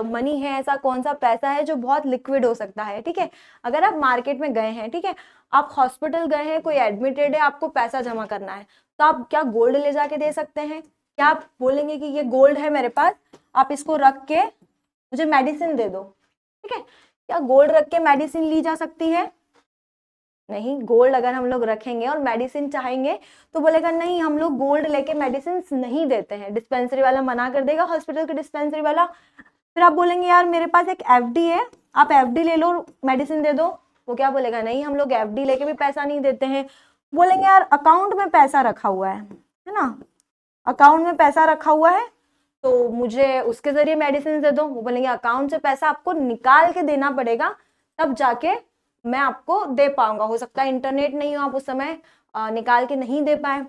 मनी है, ऐसा कौन सा पैसा है जो बहुत लिक्विड हो सकता है। ठीक है, अगर आप मार्केट में गए हैं, ठीक है, आप हॉस्पिटल गए हैं, कोई एडमिटेड है, आपको पैसा जमा करना है, तो आप क्या गोल्ड ले जाके दे सकते हैं? क्या आप बोलेंगे कि ये गोल्ड है मेरे पास, आप इसको रख के मुझे मेडिसिन दे दो? ठीक है, क्या गोल्ड रख के मेडिसिन ली जा सकती है? नहीं, गोल्ड अगर हम लोग रखेंगे और मेडिसिन चाहेंगे तो बोलेगा नहीं, हम लोग गोल्ड लेके मेडिसिन नहीं देते हैं, डिस्पेंसरी वाला मना कर देगा, हॉस्पिटल के डिस्पेंसरी वाला। फिर आप बोलेंगे यार मेरे पास एक एफडी है, आप एफडी ले लो, मेडिसिन दे दो। वो क्या बोलेगा, नहीं हम लोग एफडी लेके भी पैसा नहीं देते हैं। बोलेंगे यार अकाउंट में पैसा रखा हुआ है ना, अकाउंट में पैसा रखा हुआ है तो मुझे उसके जरिए मेडिसिन दे दो। वो बोलेंगे अकाउंट से पैसा आपको निकाल के देना पड़ेगा, तब जाके मैं आपको दे पाऊंगा, हो सकता है इंटरनेट नहीं हो, आप उस समय निकाल के नहीं दे पाए।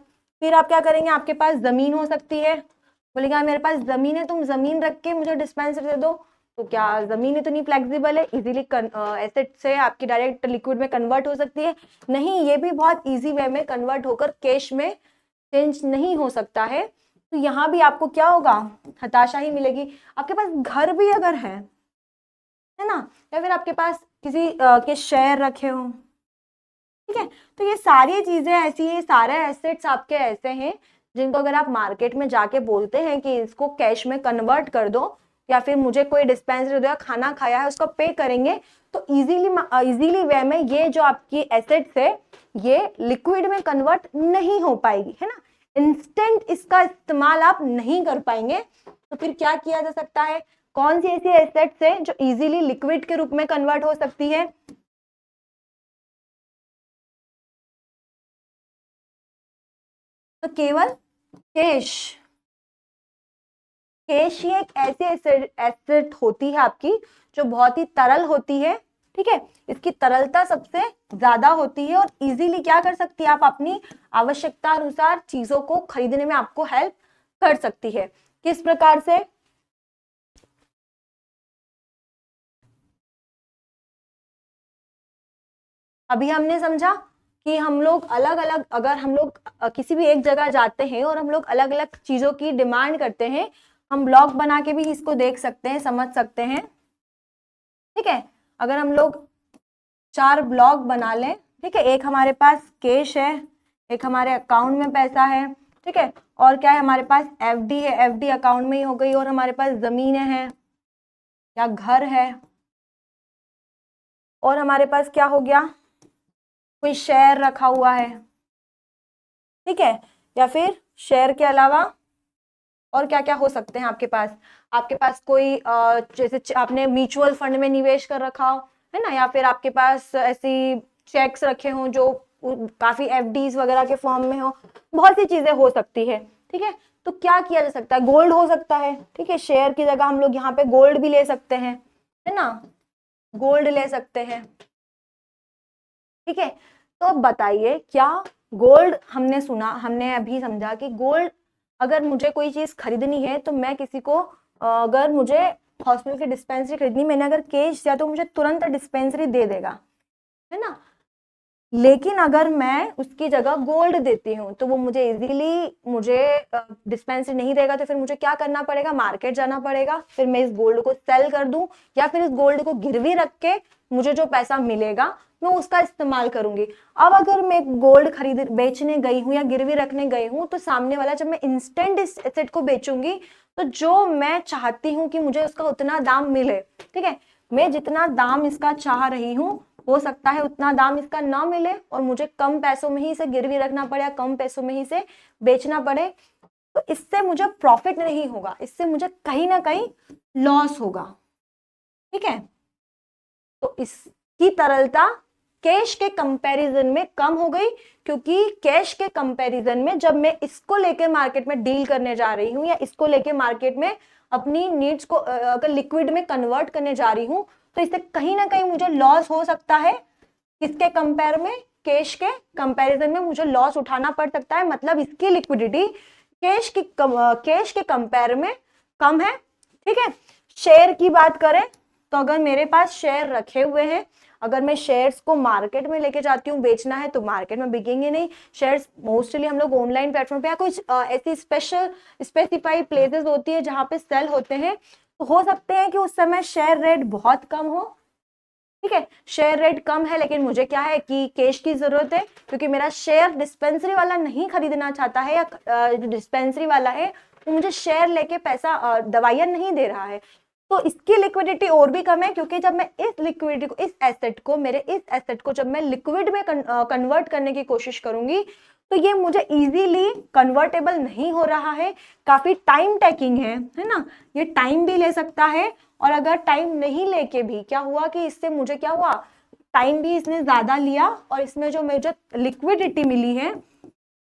फिर आप क्या करेंगे, आपके पास जमीन हो सकती है, बोलेगा मेरे पास जमीन है, तुम जमीन रख के मुझे डिस्पेंसर दे दो। तो क्या जमीन इतनी फ्लेक्सिबल है, इजीली एसेट से आपकी डायरेक्ट लिक्विड में कन्वर्ट हो सकती है? नहीं, ये भी बहुत इजी वे में कन्वर्ट होकर कैश में चेंज नहीं हो सकता है, तो यहाँ भी आपको क्या होगा, हताशा ही मिलेगी। आपके पास घर भी अगर है ना, या फिर आपके पास किसी के शेयर रखे हो, ठीक है, तो ये सारी चीजें ऐसी हैं, सारे एसेट्स आपके ऐसे हैं जिनको अगर आप मार्केट में जाके बोलते हैं कि इसको कैश में कन्वर्ट कर दो, या फिर मुझे कोई डिस्पेंसरी दो या खाना खाया है उसको पे करेंगे, तो इजीली वे में ये जो आपकी एसेट्स है ये लिक्विड में कन्वर्ट नहीं हो पाएगी, है ना, इंस्टेंट इसका इस्तेमाल आप नहीं कर पाएंगे। तो फिर क्या किया जा सकता है, कौन सी ऐसी एसेट्स है जो इजीली लिक्विड के रूप में कन्वर्ट हो सकती है? तो केवल कैश। कैश ही एक ऐसी एसेट होती है आपकी जो बहुत ही तरल होती है, ठीक है, इसकी तरलता सबसे ज्यादा होती है और इजीली क्या कर सकती है, आप अपनी आवश्यकता अनुसार चीजों को खरीदने में आपको हेल्प कर सकती है। किस प्रकार से? अभी हमने समझा कि हम लोग अलग अलग, अगर हम लोग किसी भी एक जगह जाते हैं और हम लोग अलग अलग चीजों की डिमांड करते हैं, हम ब्लॉग बना के भी इसको देख सकते हैं, समझ सकते हैं, ठीक है। अगर हम लोग 4 ब्लॉग बना लें, ठीक है, एक हमारे पास कैश है, एक हमारे अकाउंट में पैसा है, ठीक है, और क्या है हमारे पास एफडी है, एफडी अकाउंट में ही हो गई, और हमारे पास जमीनें हैं या घर है, और हमारे पास क्या हो गया, कोई शेयर रखा हुआ है, ठीक है, या फिर शेयर के अलावा और क्या क्या हो सकते हैं आपके पास? आपके पास कोई जैसे आपने म्यूचुअल फंड में निवेश कर रखा हो, है ना, या फिर आपके पास ऐसी चेक्स रखे हों जो काफी एफडीज वगैरह के फॉर्म में हो, बहुत सी चीजें हो सकती है, ठीक है। तो क्या किया जा सकता है, गोल्ड हो सकता है, ठीक है, शेयर की जगह हम लोग यहाँ पे गोल्ड भी ले सकते हैं, है ना, गोल्ड ले सकते हैं, ठीक है। तो अब बताइए, क्या गोल्ड, हमने सुना, हमने अभी समझा कि गोल्ड अगर मुझे कोई चीज खरीदनी है तो मैं किसी को अगर मुझे हॉस्पिटल की डिस्पेंसरी खरीदनी, मैंने अगर कैश दिया तो मुझे तुरंत डिस्पेंसरी दे देगा, है ना, लेकिन अगर मैं उसकी जगह गोल्ड देती हूँ तो वो मुझे इजीली मुझे डिस्पेंसरी नहीं देगा, तो फिर मुझे क्या करना पड़ेगा, मार्केट जाना पड़ेगा, फिर मैं इस गोल्ड को सेल कर दूं, या फिर इस गोल्ड को गिरवी रख के मुझे जो पैसा मिलेगा मैं उसका इस्तेमाल करूंगी। अब अगर मैं गोल्ड खरीद बेचने गई हूँ या गिरवी रखने गई हूँ, तो सामने वाला जब मैं इंस्टेंट इस एसेट को बेचूंगी तो जो मैं चाहती हूँ कि मुझे उसका उतना दाम मिले, ठीक है, मैं जितना दाम इसका चाह रही हूँ हो सकता है उतना दाम इसका ना मिले और मुझे कम पैसों में ही इसे गिरवी रखना पड़े या कम पैसों में ही इसे बेचना पड़े, तो इससे मुझे प्रॉफिट नहीं होगा, इससे मुझे कहीं ना कहीं लॉस होगा, ठीक है। तो इसकी तरलता कैश के कंपैरिजन में कम हो गई, क्योंकि कैश के कंपैरिजन में जब मैं इसको लेके मार्केट में डील करने जा रही हूँ या इसको लेके मार्केट में अपनी नीड्स को अगर लिक्विड में कन्वर्ट करने जा रही हूँ, तो इससे कहीं ना कहीं मुझे लॉस हो सकता है। किसके कंपेयर में, कैश के कंपैरिजन में मुझे लॉस उठाना पड़ सकता है, मतलब इसकी लिक्विडिटी कैश के कंपेयर में कम है, ठीक है। शेयर की बात करें तो अगर मेरे पास शेयर रखे हुए हैं, अगर मैं शेयर्स को मार्केट में लेके जाती हूँ बेचना है तो मार्केट में बिकेंगे नहीं, शेयर्स मोस्टली हम लोग ऑनलाइन प्लेटफॉर्म पे या कुछ ऐसी स्पेसिफाइड प्लेसेस होती है जहाँ पे सेल होते हैं, तो हो सकते हैं कि उस समय शेयर रेट बहुत कम हो, ठीक है, शेयर रेट कम है, लेकिन मुझे क्या है कि कैश की जरूरत है, क्योंकि मेरा शेयर डिस्पेंसरी वाला नहीं खरीदना चाहता है, या डिस्पेंसरी वाला है तो मुझे शेयर लेके पैसा दवाइयां नहीं दे रहा है, तो इसकी लिक्विडिटी और भी कम है, क्योंकि जब मैं इस लिक्विडिटी को, मेरे इस एसेट को जब मैं लिक्विड में कन्वर्ट करने की कोशिश करूंगी तो ये मुझे इजीली कन्वर्टेबल नहीं हो रहा है, काफी टाइम टेकिंग है ना, ये टाइम भी ले सकता है, और अगर टाइम नहीं लेके भी क्या हुआ कि इससे मुझे क्या हुआ, टाइम भी इसने ज्यादा लिया और इसमें जो मुझे लिक्विडिटी मिली है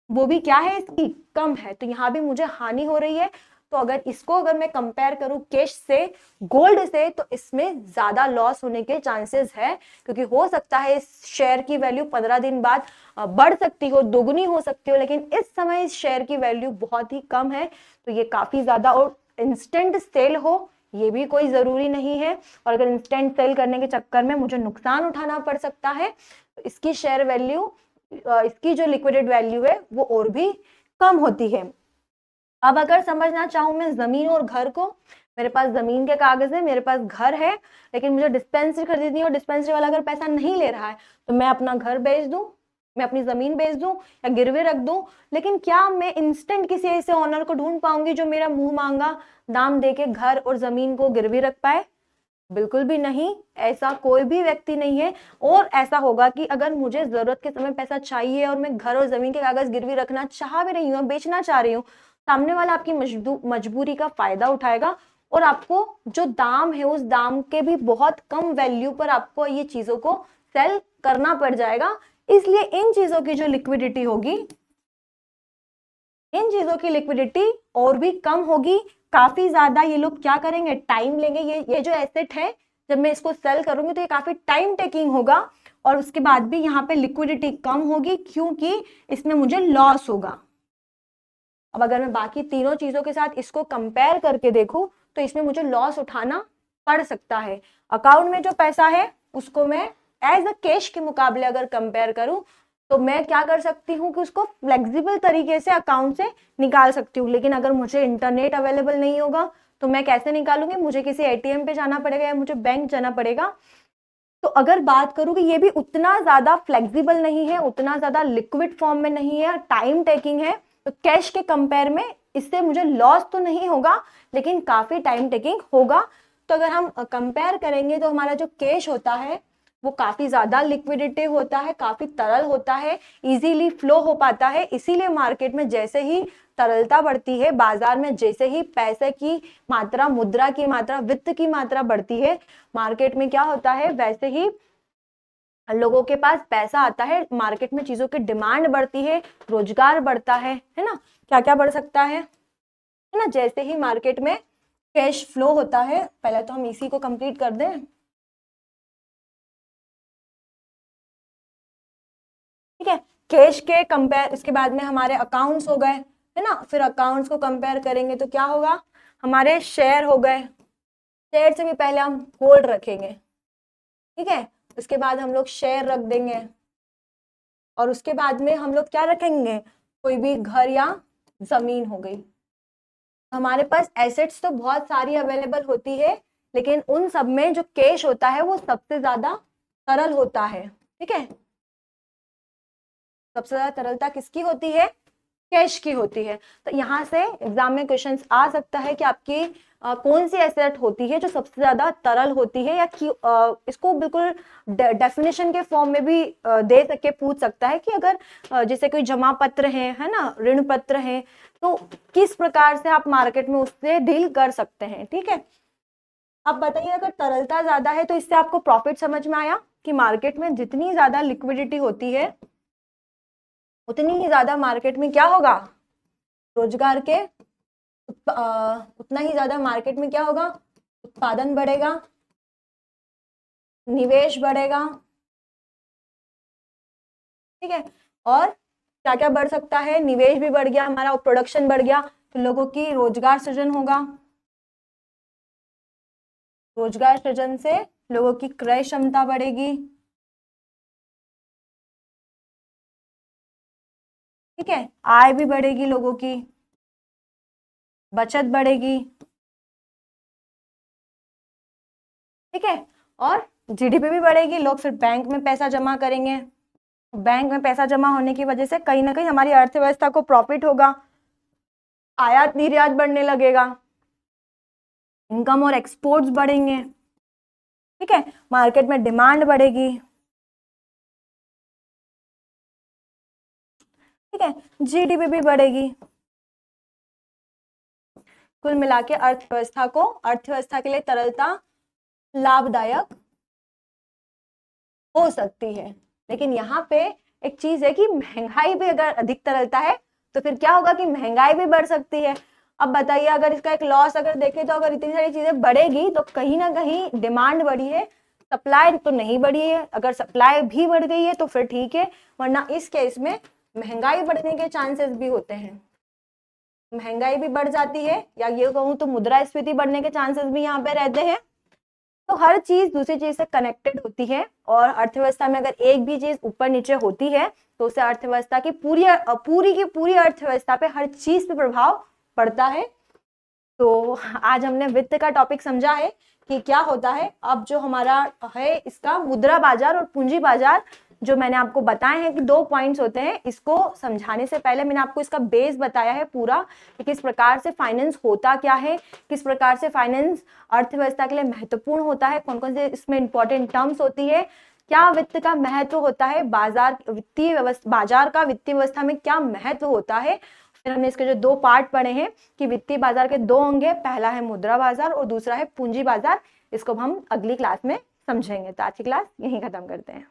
वो भी क्या है, इसकी कम है, तो यहाँ भी मुझे हानि हो रही है। तो अगर मैं कंपेयर करूं कैश से गोल्ड से, तो इसमें ज्यादा लॉस होने के चांसेस है, क्योंकि हो सकता है इस शेयर की वैल्यू 15 दिन बाद बढ़ सकती हो, दोगुनी हो सकती हो, लेकिन इस समय इस शेयर की वैल्यू बहुत ही कम है, तो ये काफी ज्यादा, और इंस्टेंट सेल हो ये भी कोई जरूरी नहीं है, और अगर इंस्टेंट सेल करने के चक्कर में मुझे नुकसान उठाना पड़ सकता है, तो इसकी शेयर वैल्यू, इसकी जो लिक्विडेड वैल्यू है वो और भी कम होती है। अब अगर समझना चाहूँ मैं जमीन और घर को, मेरे पास जमीन के कागज है, मेरे पास घर है, लेकिन मुझे डिस्पेंसरी खरीदनी है और डिस्पेंसरी वाला अगर पैसा नहीं ले रहा है तो मैं अपना घर बेच दूं, मैं अपनी जमीन बेच दूं या गिरवे रख दूं। लेकिन क्या मैं इंस्टेंट किसी ऐसे ओनर को ढूंढ पाऊंगी जो मेरा मुंह मांगा दाम देके घर और जमीन को गिरवी रख पाए? बिल्कुल भी नहीं, ऐसा कोई भी व्यक्ति नहीं है। और ऐसा होगा कि अगर मुझे जरूरत के समय पैसा चाहिए और मैं घर और जमीन के कागज गिरवी रखना चाह भी रही हूँ, बेचना चाह रही हूँ, सामने वाला आपकी मजबूरी का फायदा उठाएगा और आपको जो दाम है उस दाम के भी बहुत कम वैल्यू पर आपको ये चीजों को सेल करना पड़ जाएगा। इसलिए इन चीजों की जो लिक्विडिटी होगी, इन चीजों की लिक्विडिटी और भी कम होगी, काफी ज्यादा। ये लोग क्या करेंगे, टाइम लेंगे। ये जो एसेट है जब मैं इसको सेल करूंगी तो ये काफी टाइम टेकिंग होगा और उसके बाद भी यहाँ पे लिक्विडिटी कम होगी क्योंकि इसमें मुझे लॉस होगा। अब अगर मैं बाकी तीनों चीजों के साथ इसको कंपेयर करके देखूं तो इसमें मुझे लॉस उठाना पड़ सकता है। अकाउंट में जो पैसा है उसको मैं एज अ कैश के मुकाबले अगर कंपेयर करूं तो मैं क्या कर सकती हूँ कि उसको फ्लेक्सिबल तरीके से अकाउंट से निकाल सकती हूँ। लेकिन अगर मुझे इंटरनेट अवेलेबल नहीं होगा तो मैं कैसे निकालूंगी, मुझे किसी एटीएम पे जाना पड़ेगा या मुझे बैंक जाना पड़ेगा। तो अगर बात करूँ कि ये भी उतना ज्यादा फ्लेक्सिबल नहीं है, उतना ज्यादा लिक्विड फॉर्म में नहीं है, टाइम टेकिंग है, तो कैश के कंपेयर में इससे मुझे लॉस तो नहीं होगा लेकिन काफी टाइम टेकिंग होगा। तो अगर हम कंपेयर करेंगे तो हमारा जो कैश होता है वो काफी ज्यादा लिक्विडिटी होता है, काफी तरल होता है, इजीली फ्लो हो पाता है। इसीलिए मार्केट में जैसे ही तरलता बढ़ती है, बाजार में जैसे ही पैसे की मात्रा, मुद्रा की मात्रा, वित्त की मात्रा बढ़ती है, मार्केट में क्या होता है, वैसे ही लोगों के पास पैसा आता है, मार्केट में चीजों की डिमांड बढ़ती है, रोजगार बढ़ता है ना। क्या क्या बढ़ सकता है ना, जैसे ही मार्केट में कैश फ्लो होता है। पहले तो हम इसी को कंप्लीट कर दें, ठीक है। कैश के कंपेयर, इसके बाद में हमारे अकाउंट्स हो गए, है ना। फिर अकाउंट्स को कंपेयर करेंगे तो क्या होगा, हमारे शेयर हो गए। शेयर से भी पहले हम होल्ड रखेंगे, ठीक है। उसके बाद हम लोग शेयर रख देंगे और उसके बाद में हम लोग क्या रखेंगे, कोई भी घर या जमीन हो गई। हमारे पास एसेट्स तो बहुत सारी अवेलेबल होती है लेकिन उन सब में जो कैश होता है वो सबसे ज्यादा तरल होता है, ठीक है। सबसे ज्यादा तरलता किसकी होती है, कैश की होती है। तो यहाँ से एग्जाम में क्वेश्चंस आ सकता है कि आपकी कौन सी एसेट होती है जो सबसे ज्यादा तरल होती है, या इसको बिल्कुल डेफिनेशन के फॉर्म में भी दे सके, पूछ सकता है कि अगर जैसे कोई जमा पत्र है ना, ऋण पत्र है, तो किस प्रकार से आप मार्केट में उससे डील कर सकते हैं, ठीक है। अब बताइए, अगर तरलता ज्यादा है तो इससे आपको प्रॉफिट समझ में आया कि मार्केट में जितनी ज्यादा लिक्विडिटी होती है उतनी ही ज्यादा मार्केट में क्या होगा, रोजगार के उतना ही ज्यादा मार्केट में क्या होगा, उत्पादन बढ़ेगा, निवेश बढ़ेगा, ठीक है। और क्या क्या बढ़ सकता है, निवेश भी बढ़ गया हमारा और प्रोडक्शन बढ़ गया तो लोगों की रोजगार सृजन होगा। रोजगार सृजन से लोगों की क्रय क्षमता बढ़ेगी, ठीक है। आय भी बढ़ेगी लोगों की, बचत बढ़ेगी, ठीक है। और जीडीपी भी बढ़ेगी, लोग फिर बैंक में पैसा जमा करेंगे। बैंक में पैसा जमा होने की वजह से कहीं ना कहीं हमारी अर्थव्यवस्था को प्रॉफिट होगा, आयात निर्यात बढ़ने लगेगा, इनकम और एक्सपोर्ट्स बढ़ेंगे, ठीक है। मार्केट में डिमांड बढ़ेगी, ठीक है। जीडीपी भी बढ़ेगी। कुल मिला के अर्थव्यवस्था के लिए तरलता लाभदायक हो सकती है। लेकिन यहाँ पे एक चीज है कि महंगाई भी अगर अधिक तरलता है तो फिर क्या होगा कि महंगाई भी बढ़ सकती है। अब बताइए, अगर इसका एक लॉस अगर देखें तो अगर इतनी सारी चीजें बढ़ेगी तो कहीं ना कहीं डिमांड बढ़ी है, सप्लाई तो नहीं बढ़ी है। अगर सप्लाई भी बढ़ गई है तो फिर ठीक है, वरना इस केस में महंगाई बढ़ने के चांसेस भी होते हैं। महंगाई भी बढ़ जाती है, या ये कहूँ तो मुद्रास्फीति बढ़ने के चांसेस भी यहाँ पे रहते हैं। तो हर चीज दूसरी चीज से कनेक्टेड होती है और अर्थव्यवस्था में अगर एक भी चीज ऊपर नीचे होती है तो उससे अर्थव्यवस्था की पूरी की पूरी अर्थव्यवस्था पे, हर चीज पे प्रभाव पड़ता है। तो आज हमने वित्त का टॉपिक समझा है कि क्या होता है। अब जो हमारा है इसका मुद्रा बाजार और पूंजी बाजार, जो मैंने आपको बताए हैं कि 2 पॉइंट्स होते हैं, इसको समझाने से पहले मैंने आपको इसका बेस बताया है पूरा कि किस प्रकार से फाइनेंस होता क्या है, किस प्रकार से फाइनेंस अर्थव्यवस्था के लिए महत्वपूर्ण होता है, कौन कौन से इसमें इंपॉर्टेंट टर्म्स होती है, क्या वित्त का महत्व होता है, बाजार का वित्तीय व्यवस्था में क्या महत्व होता है। फिर हमने इसके जो 2 पार्ट पढ़े हैं कि वित्तीय बाजार के 2 अंग है, पहला है मुद्रा बाजार और दूसरा है पूंजी बाजार। इसको हम अगली क्लास में समझेंगे। तो आज की क्लास यहीं खत्म करते हैं।